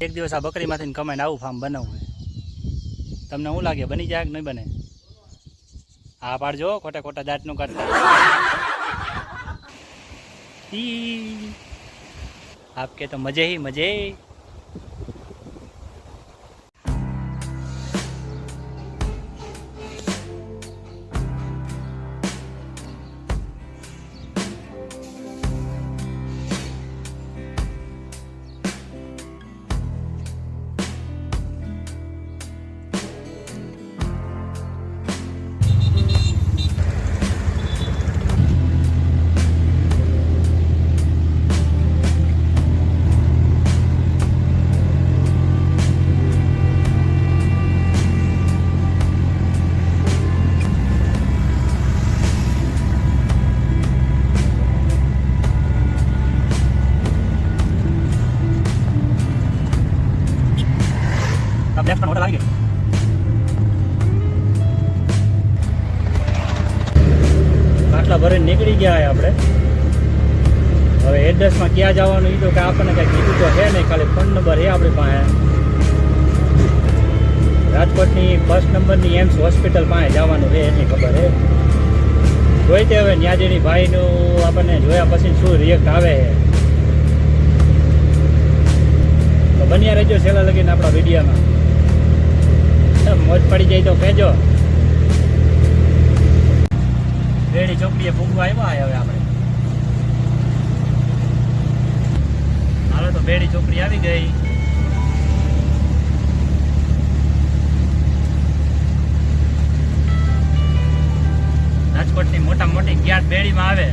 એક દિવસ આ બકરીમાંથી કમાઈને આવું ફાર્મ બનાવવું તમને શું લાગે બની જાય કે નહીં બને? હા પાડજો, ખોટા ખોટા દાંતનું કાઢતા. આપકે તો મજે ही मजे. લેફ્ટ હોટલ આવી ગઈ. આટલા ભરીને નીકળી ગયા આપણે. હવે એડ્રેસમાં ક્યાં જવાનું એ તો કે આપણને કઈ કીધું તો છે નહીં, ખાલી ફોન નંબર છે આપણી પાસે. રાજકોટની ફર્સ્ટ નંબરની એમ્સ હોસ્પિટલ પાસે જવાનું છે એટલી ખબર છે. જોઈ તે હવે ન્યાજીની ભાઈનું આપણને જોયા પછી શું રિએક્ટ આવે છે. તો બન્યા રહેજો છેલ્લા લગીને આપણા વિડીયોમાં. મોજ પડી જાય તો કહેજો. બેડી ચોકડીએ ફૂગવા આવ્યા હવે આપણે. હાલો તો બેડી ચોકડી આવી ગઈ. રાજકોટની મોટા મોટી ગેટ બેડીમાં આવે.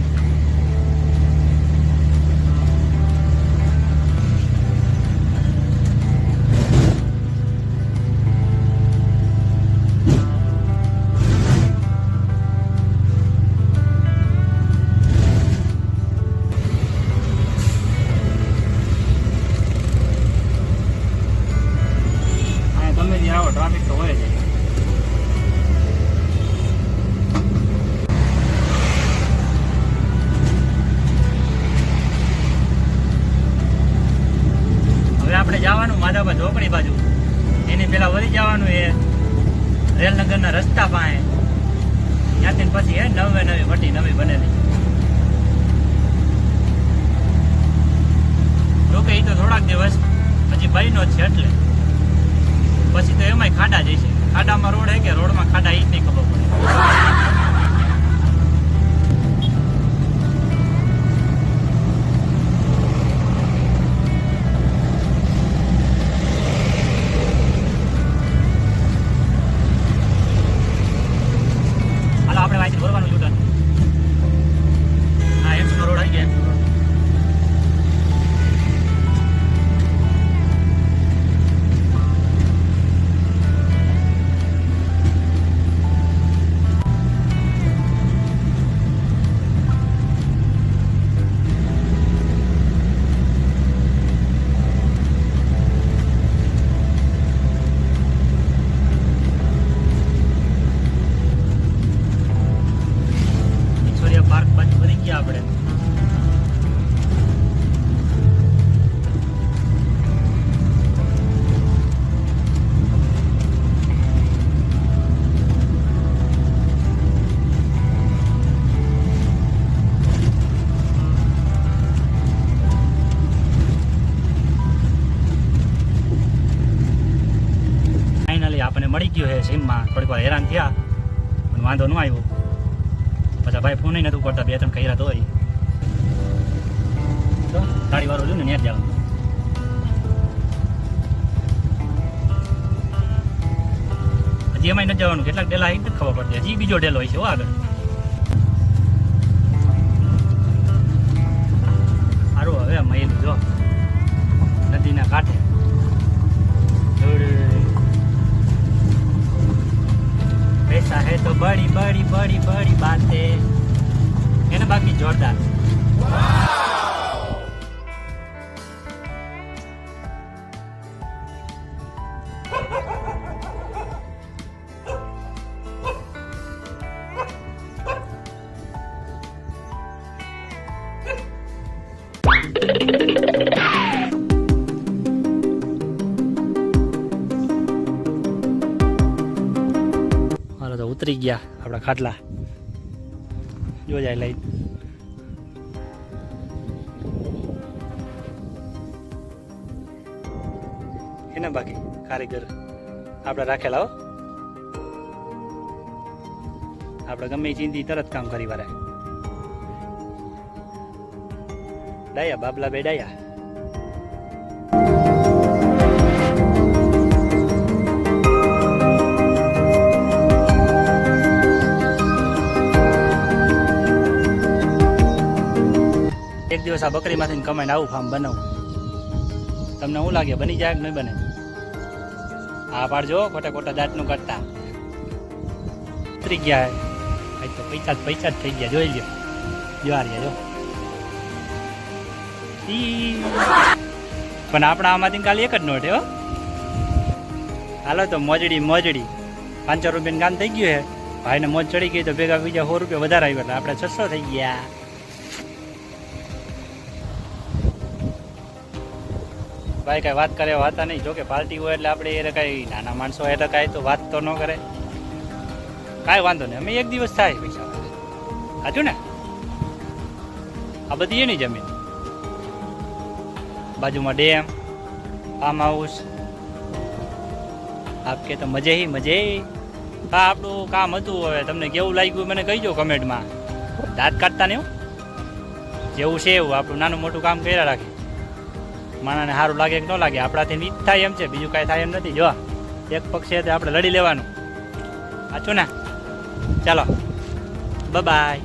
ટ્રાફિક તો હોય છે. હવે આપણે જવાનું માધાપર ઝોપડી બાજુ. એની પેલા વળી જવાનું એ રેલનગરના રસ્તા પાસે. ત્યાંથી પછી એ નવી વટી નવી બનેલી. જોકે એ તો થોડાક દિવસ હજી બન્યો જ છે એટલે પછી તો એમાંય ખાડા જઈશે. ખાડામાં રોડ હે કે રોડમાં ખાડા એ જ નહીં ખબર પડે. હાલો આપણે વાંચી બોલવાનું યુટર્ન. હા એમ્સનો રોડ આવી ગયા. પાર્ક બાજુ વળી ગયા આપણે. ફાઇનલી આપણને મળી ગયો છે સીમમાં. થોડીક વાર હેરાન થયા પણ વાંધો ન આવ્યો. પછી ભાઈ ફોન નથી કરતા, 2-3 કર્યા તો ગાડી વાળો જોયું ને નેટ જવાનું. હજી એમાં નથી જવાનું. કેટલાક ડેલા આવી નથી ખબર પડતી. હજી બીજો ડેલો હોય છે આગળ. સારું હવે મહિલ જો નદીના કાંઠે. पैसा है तो बड़ी बड़ी बड़ी बड़ी बातें. है ना बाकी जोरदार. ઉતરી ગયા આપણા ખાટલા. જો જાય લાઈટ. એના બાકી કારીગર આપણે રાખેલા હો. આપણે ગમે ચિંતી તરત કામ કરી વાળા. ડાયા બાબલા બે ડાયા. એક દિવસ આ બકરીમાંથી કમાઈને આવું ફાર્મ બનાવું. તમને શું લાગે બની જાય કે નહીં બને? હા પાડજો, ખોટા ખોટા દાંતનું કરતા. ઉતરી ગયા આજ તો પૈસા જ થઈ ગયા. જોઈ લ્યો જ્વારિયા જો. પણ આપણા આમાંથી કાલે એક જ નોટ હો. હાલો તો મોજડી 500 રૂપિયાનું કામ થઈ ગયું છે. ભાઈને મોજ ચડી ગઈ તો ભેગા બીજા 100 રૂપિયા વધારે આવ્યો એટલે આપણે 600 થઈ ગયા. ભાઈ કઈ વાત કરે વાતા નહીં. જોકે પાર્ટી હોય એટલે આપણે એ કઈ નાના માણસો એટલે કાંઈ તો વાત તો ન કરે. કાંઈ વાંધો નહીં, અમે એક દિવસ થાય પૈસા. સાચું ને? આ બધી એની જમીન. બાજુમાં ડેમ, ફાર્મ હાઉસ. આપકે તો મજે હા આપણું કામ હતું. હવે તમને કેવું લાગ્યું મને કહીજો કમેન્ટમાં. દાંત કાઢતા નહીં. જેવું છે એવું આપણું નાનું મોટું કામ કર્યા રાખીએ. માણાને સારું લાગે કે ન લાગે, આપણાથી નીત થાય એમ છે, બીજું કાંઈ થાય એમ નથી. જો એક પક્ષે આપણે લડી લેવાનું. સાચું ને? ચાલો બાય.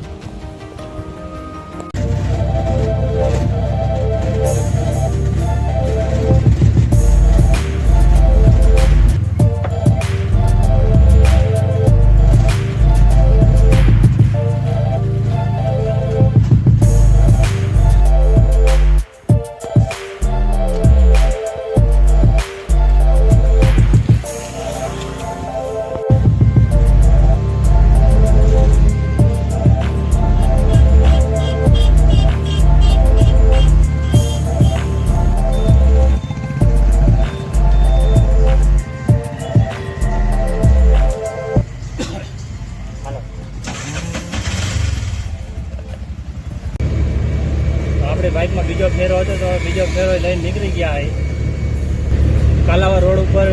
બાઇકમાં બીજો ફેરો હતો તો બીજો ફેરો લઈને નીકળી ગયા. કાલાવા રોડ ઉપર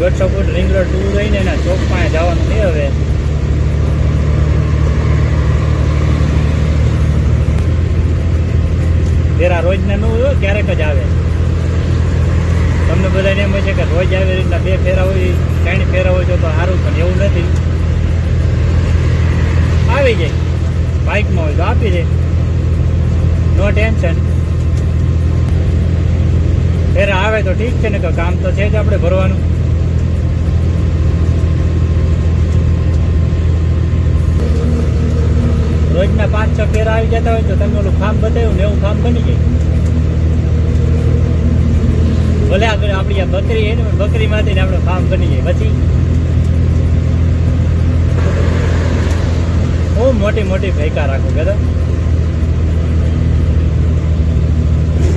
150 ફૂટ રિંગ રોડ ટૂર રહીને એના ચોક પાસે જવાનું નહીં. હવે ફેરા રોજના ન હોય, ક્યારેક જ આવે. તમને બધાને એમ હોય છે કે રોજ આવી રીતના 2 ફેરા હોય 3 ફેરા હોય તો સારું, પણ એવું નથી. આવી જાય બાઇકમાં હોય તો આપી દે, નો ટેન્શન. ફેરા આવે તો ઠીક છે ને, કે કામ તો છે જ આપણે ભરવાનું. રોજના 5-6 ફેરા આવી જતા હોય તો તમે ઓલું ફાર્મ બતાવ્યું ને એવું ફાર્મ બની જાય. ભલે આગળ આપણી આ બકરી છે ને, બકરીમાંથી આપણે ફાર્મ બની જાય. પછી હું મોટી ભેકા રાખું કે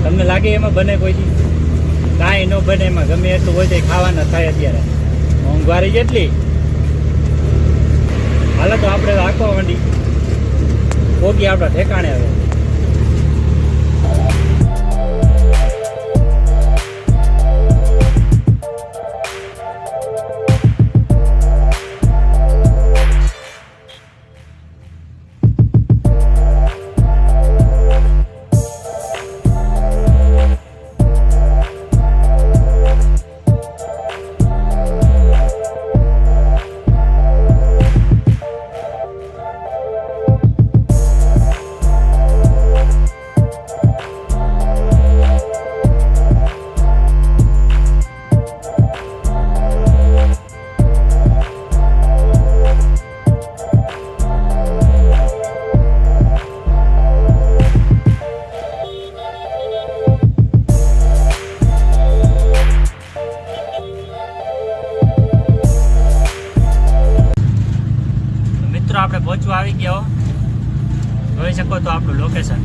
તમને લાગે એમાં બને કોઈ કાંઈ ન બને. એમાં ગમે એટલું હોય તો ખાવાના થાય. અત્યારે મોંઘવારી જેટલી. હાલો તો આપણે રાખવા માંડી પોગી આપણા ઠેકાણે. હવે આપણે પહોંચવા આવી ગયા. જોઈ શકો તો આપણું લોકેશન.